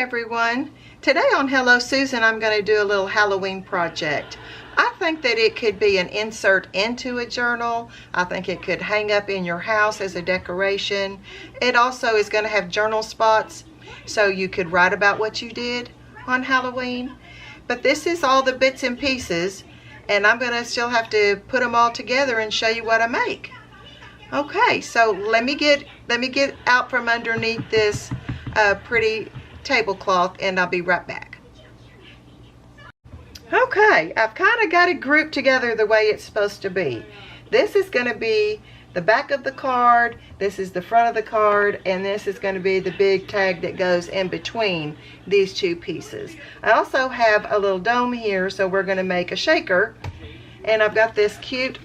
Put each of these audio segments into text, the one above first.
everyone. Today on Hello Susan, I'm going to do a little Halloween project. I think that it could be an insert into a journal. I think it could hang up in your house as a decoration. It also is going to have journal spots, so you could write about what you did on Halloween. But this is all the bits and pieces, and I'm going to still have to put them all together and show you what I make. Okay, so let me get out from underneath this pretty tablecloth, and I'll be right back. Okay, I've kind of got it grouped together the way it's supposed to be. This is going to be the back of the card, this is the front of the card, and this is going to be the big tag that goes in between these two pieces. I also have a little dome here, so we're going to make a shaker, and I've got this cute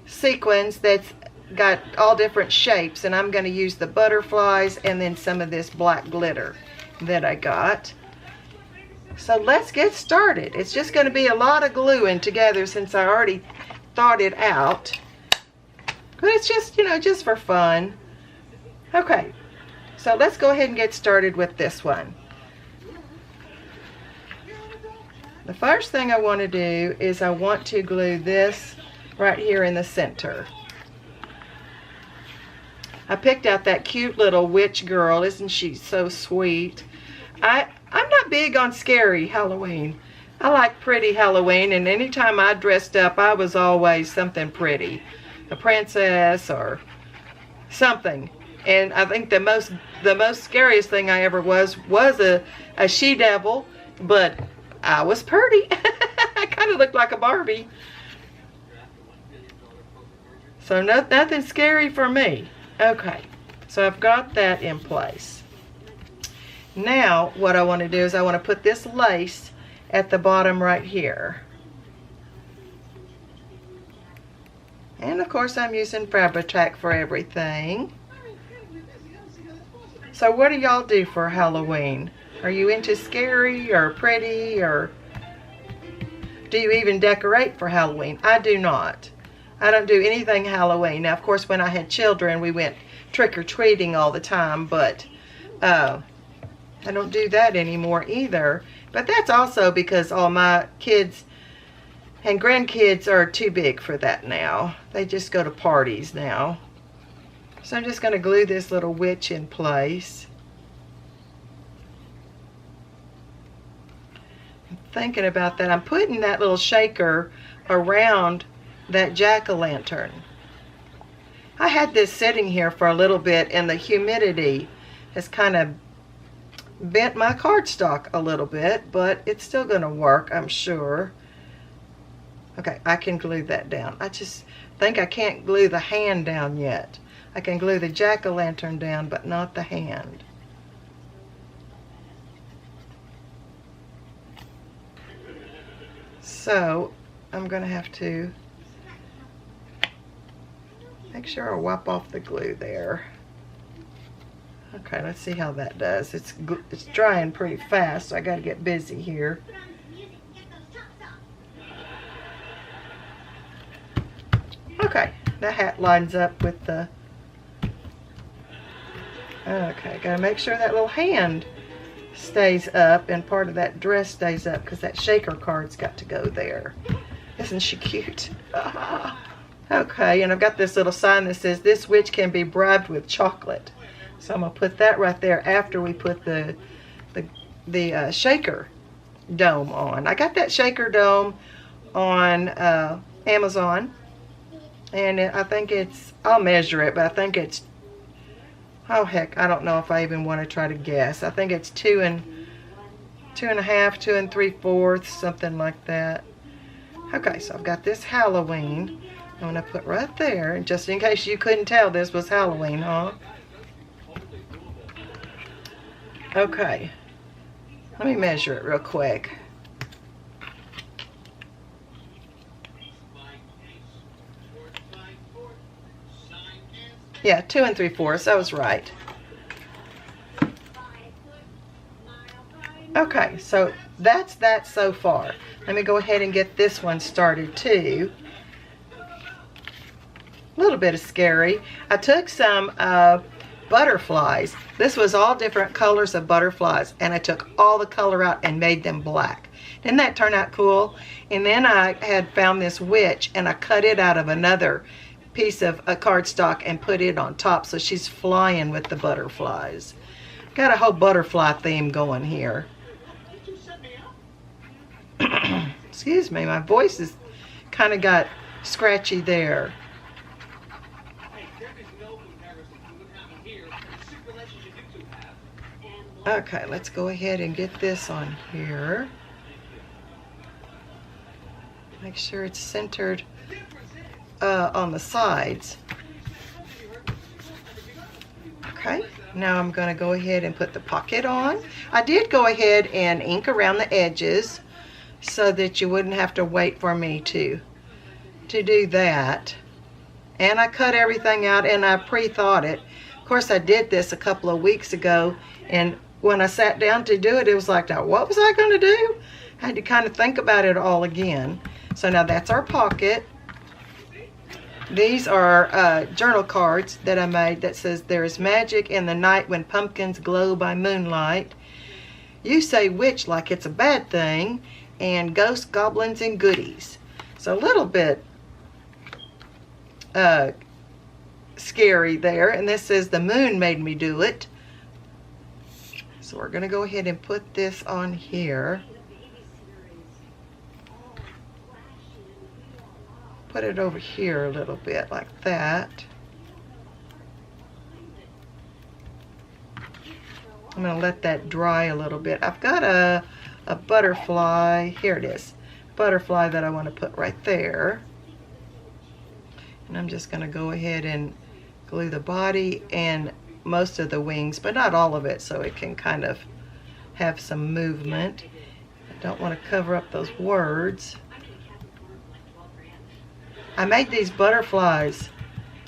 sequins that's got all different shapes, and I'm going to use the butterflies and then some of this black glitter that I got. So let's get started. It's just going to be a lot of gluing together since I already thought it out, but it's just, you know, just for fun. Okay, so let's go ahead and get started with this one. The first thing I want to do is I want to glue this right here in the center. I picked out that cute little witch girl. Isn't she so sweet? I'm not big on scary Halloween. I like pretty Halloween, and anytime I dressed up, I was always something pretty. A princess or something. And I think the most scariest thing I ever was a she-devil, but I was pretty. I kind of looked like a Barbie. So nothing scary for me. Okay, so I've got that in place. Now what I want to do is I want to put this lace at the bottom right here. And of course I'm using Fabri-Tac for everything. So what do y'all do for Halloween? Are you into scary or pretty, or do you even decorate for Halloween? I do not. I don't do anything Halloween. Now, of course, when I had children, we went trick-or-treating all the time, but I don't do that anymore either. But that's also because all my kids and grandkids are too big for that now. They just go to parties now. So I'm just going to glue this little witch in place. I'm thinking about that. I'm putting that little shaker around that jack-o'-lantern. I had this sitting here for a little bit, and the humidity has kind of bent my cardstock a little bit, but it's still going to work, I'm sure. Okay, I can glue that down. I just think I can't glue the hand down yet. I can glue the jack-o'-lantern down, but not the hand. So I'm going to have to make sure I wipe off the glue there. Okay, let's see how that does. It's drying pretty fast, so I got to get busy here. Okay, the hat lines up with the... Okay, got to make sure that little hand stays up and part of that dress stays up, because that shaker card's got to go there. Isn't she cute? Okay, and I've got this little sign that says, "This witch can be bribed with chocolate." So I'm going to put that right there after we put the shaker dome on. I got that shaker dome on Amazon, and I think it's, I'll measure it, but I think it's, oh heck, I don't know if I even want to try to guess. I think it's 2 1/2, 2 3/4, something like that. Okay, so I've got this Halloween. I'm going to put right there, and just in case you couldn't tell this was Halloween, huh? Okay, let me measure it real quick. Yeah, 2 3/4, I was right. Okay, so that's that so far. Let me go ahead and get this one started too. A little bit of scary. I took some butterflies. This was all different colors of butterflies, and I took all the color out and made them black. Didn't that turn out cool? And then I had found this witch, and I cut it out of another piece of a cardstock and put it on top, so she's flying with the butterflies. Got a whole butterfly theme going here. Excuse me, my voice is kind of got scratchy there. Okay, let's go ahead and get this on here. Make sure it's centered on the sides. Okay, now I'm going to go ahead and put the pocket on. I did go ahead and ink around the edges so that you wouldn't have to wait for me to do that. And I cut everything out and I pre-thought it. Of course, I did this a couple of weeks ago, and when I sat down to do it, it was like, now what was I going to do? I had to kind of think about it all again. So now that's our pocket. These are journal cards that I made that says, "There is magic in the night when pumpkins glow by moonlight. You say witch like it's a bad thing, and ghosts, goblins, and goodies." So a little bit scary there. And this says, "The moon made me do it." So we're going to go ahead and put this on here. Put it over here a little bit like that. I'm going to let that dry a little bit. I've got a butterfly. Here it is. Butterfly that I want to put right there. And I'm just going to go ahead and glue the body and most of the wings, but not all of it, so it can kind of have some movement. I don't want to cover up those words. I made these butterflies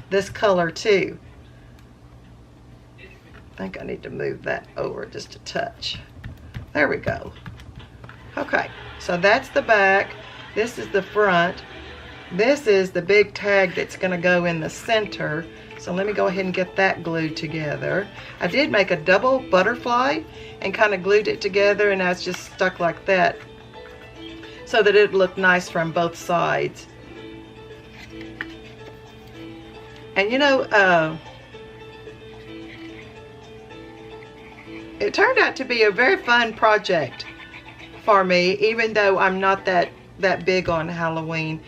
this color too. I think I need to move that over just a touch. There we go. Okay, so that's the back. This is the front. This is the big tag that's going to go in the center. So let me go ahead and get that glued together. I did make a double butterfly and kind of glued it together, and I was just stuck like that so that it looked nice from both sides. And you know, it turned out to be a very fun project for me, even though I'm not that big on Halloween.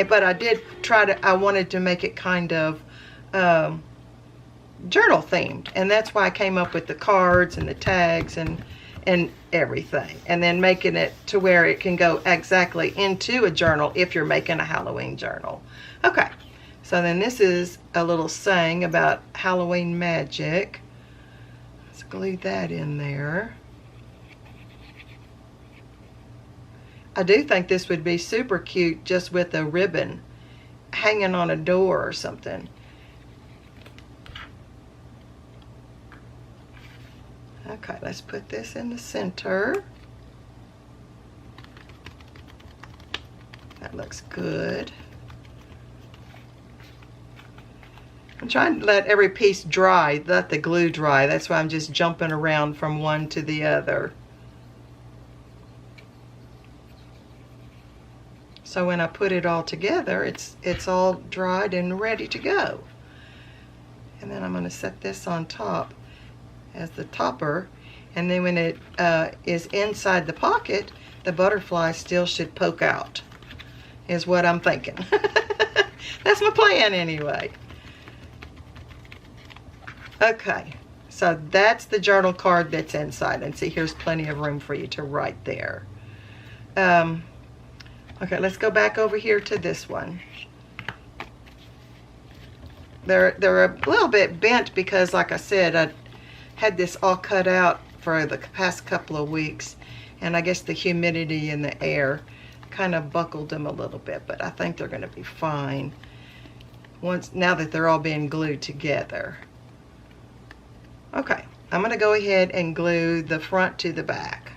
But I did try to, I wanted to make it kind of journal themed, and that's why I came up with the cards and the tags and everything, and then making it to where it can go exactly into a journal if you're making a Halloween journal. Okay, so then this is a little saying about Halloween magic. Let's glue that in there. I do think this would be super cute just with a ribbon hanging on a door or something. Okay, let's put this in the center. That looks good. I'm trying to let every piece dry, let the glue dry. That's why I'm just jumping around from one to the other. So when I put it all together, it's all dried and ready to go. And then I'm going to set this on top as the topper, and then when it is inside the pocket, the butterfly still should poke out, is what I'm thinking. That's my plan anyway. Okay, so that's the journal card that's inside, and see, here's plenty of room for you to write there. Okay, let's go back over here to this one. They're a little bit bent because, like I said, I had this all cut out for the past couple of weeks, and I guess the humidity in the air kind of buckled them a little bit, but I think they're going to be fine now that they're all being glued together. Okay, I'm going to go ahead and glue the front to the back.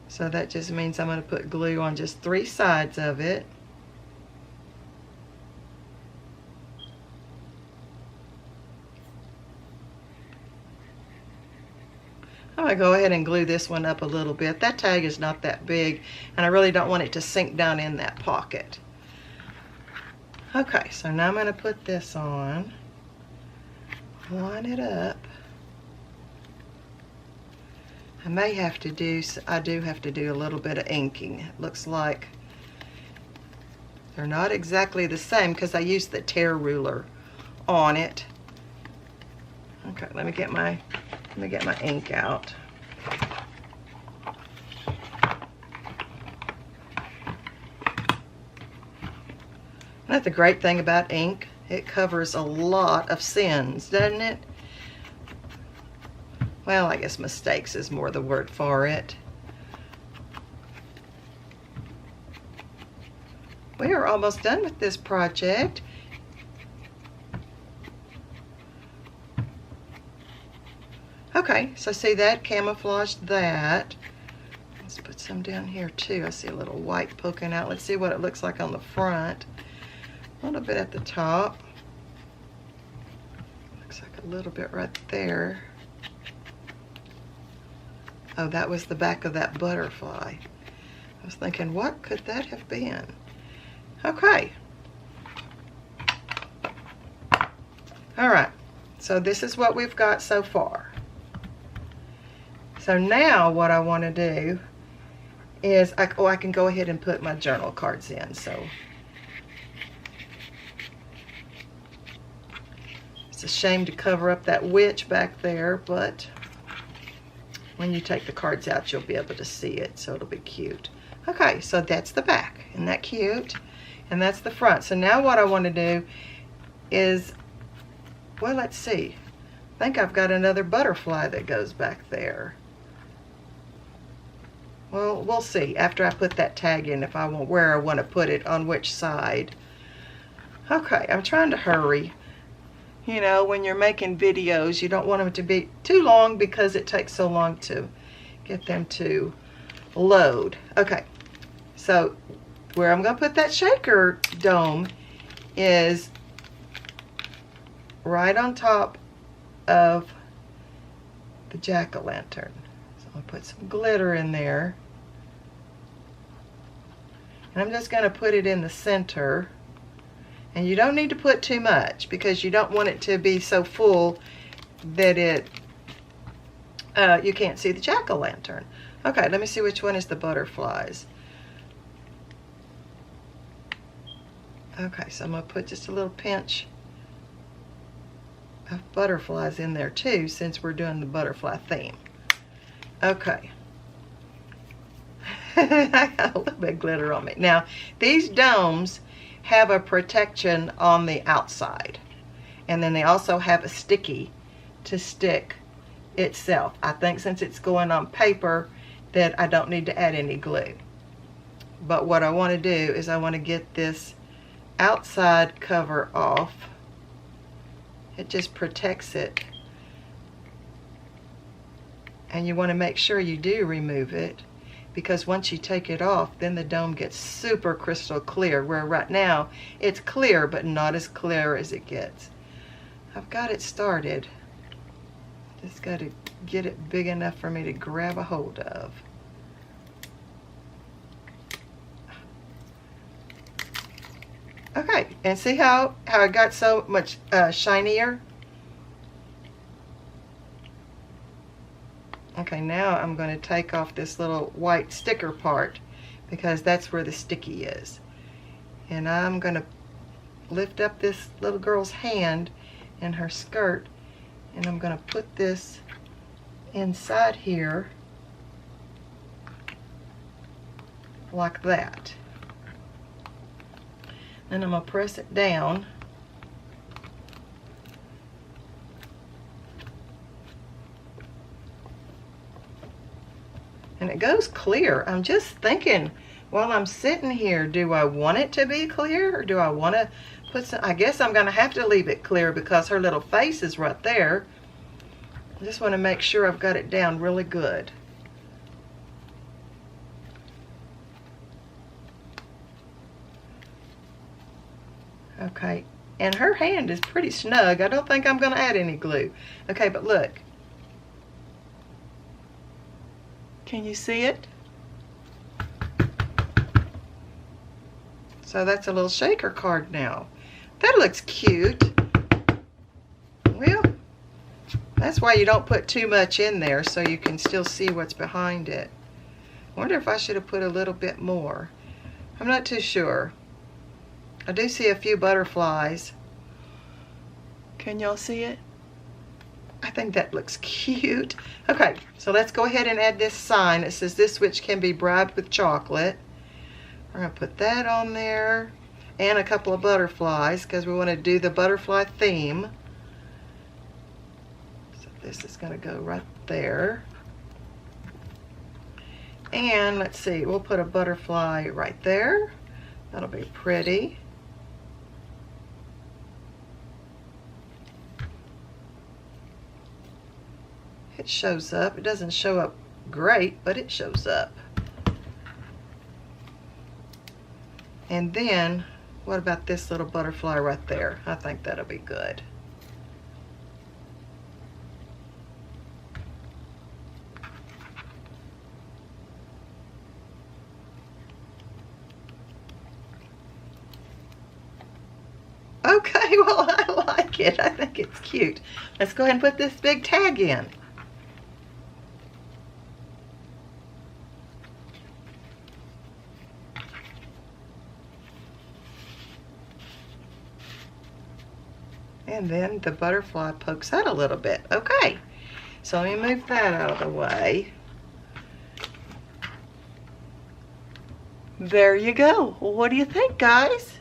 So that just means I'm going to put glue on just 3 sides of it. going to go ahead and glue this one up a little bit. That tag is not that big, and I really don't want it to sink down in that pocket. Okay, so now I'm going to put this on, line it up. I do have to do a little bit of inking. It looks like they're not exactly the same because I used the tear ruler on it. Okay, let me get my ink out. That's the great thing about ink. It covers a lot of sins, doesn't it? Well, I guess mistakes is more the word for it. We are almost done with this project. Okay, so see that? Camouflaged that. Let's put some down here too. I see a little white poking out. Let's see what it looks like on the front. A little bit at the top. Looks like a little bit right there. Oh, that was the back of that butterfly. I was thinking, what could that have been? Okay. All right, so this is what we've got so far. So now what I want to do is, I can go ahead and put my journal cards in. So it's a shame to cover up that witch back there, but when you take the cards out, you'll be able to see it, so it'll be cute. Okay, so that's the back. Isn't that cute? And that's the front. So now what I want to do is, well, let's see. I think I've got another butterfly that goes back there. Well, we'll see after I put that tag in if I want, where I want to put it, on which side. Okay, I'm trying to hurry. You know, when you're making videos, you don't want them to be too long because it takes so long to get them to load. Okay, so where I'm going to put that shaker dome is right on top of the jack-o'-lantern. So I'll put some glitter in there. And I'm just going to put it in the center. And you don't need to put too much because you don't want it to be so full that you can't see the jack-o'-lantern. Okay, let me see which one is the butterflies. Okay, so I'm going to put just a little pinch of butterflies in there too, since we're doing the butterfly theme. Okay. I got a little bit of glitter on me. Now, these domes have a protection on the outside. And then they also have a sticky to stick itself. I think since it's going on paper that I don't need to add any glue. But what I want to do is I want to get this outside cover off. It just protects it. And you want to make sure you do remove it, because once you take it off, then the dome gets super crystal clear, where right now it's clear, but not as clear as it gets. I've got it started. Just got to get it big enough for me to grab a hold of. Okay, and see how it got so much shinier? Okay, now I'm going to take off this little white sticker part because that's where the sticky is. And I'm going to lift up this little girl's hand and her skirt, and I'm going to put this inside here like that. Then I'm going to press it down. And it goes clear. I'm just thinking while I'm sitting here, do I want it to be clear, or do I want to put some, I guess I'm going to have to leave it clear because her little face is right there. I just want to make sure I've got it down really good. Okay, and her hand is pretty snug. I don't think I'm going to add any glue. Okay, but look. Can you see it? So that's a little shaker card now. That looks cute. Well, that's why you don't put too much in there, so you can still see what's behind it. I wonder if I should have put a little bit more. I'm not too sure. I do see a few butterflies. Can y'all see it? I think that looks cute. Okay, so let's go ahead and add this sign. It says this witch can be bribed with chocolate. We're going to put that on there. And a couple of butterflies because we want to do the butterfly theme. So this is going to go right there. And let's see, we'll put a butterfly right there. That'll be pretty. It shows up. It doesn't show up great, but it shows up. And then, what about this little butterfly right there? I think that'll be good. Okay, well, I like it. I think it's cute. Let's go ahead and put this big tag in. And then the butterfly pokes out a little bit. Okay, so let me move that out of the way. There you go. What do you think, guys?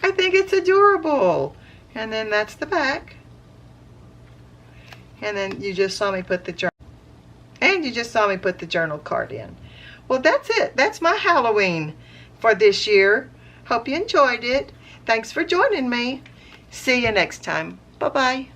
I think it's adorable. And then that's the back. And then you just saw me put the journal. And you just saw me put the journal card in. Well, that's it. That's my Halloween for this year. Hope you enjoyed it. Thanks for joining me. See you next time. Bye-bye.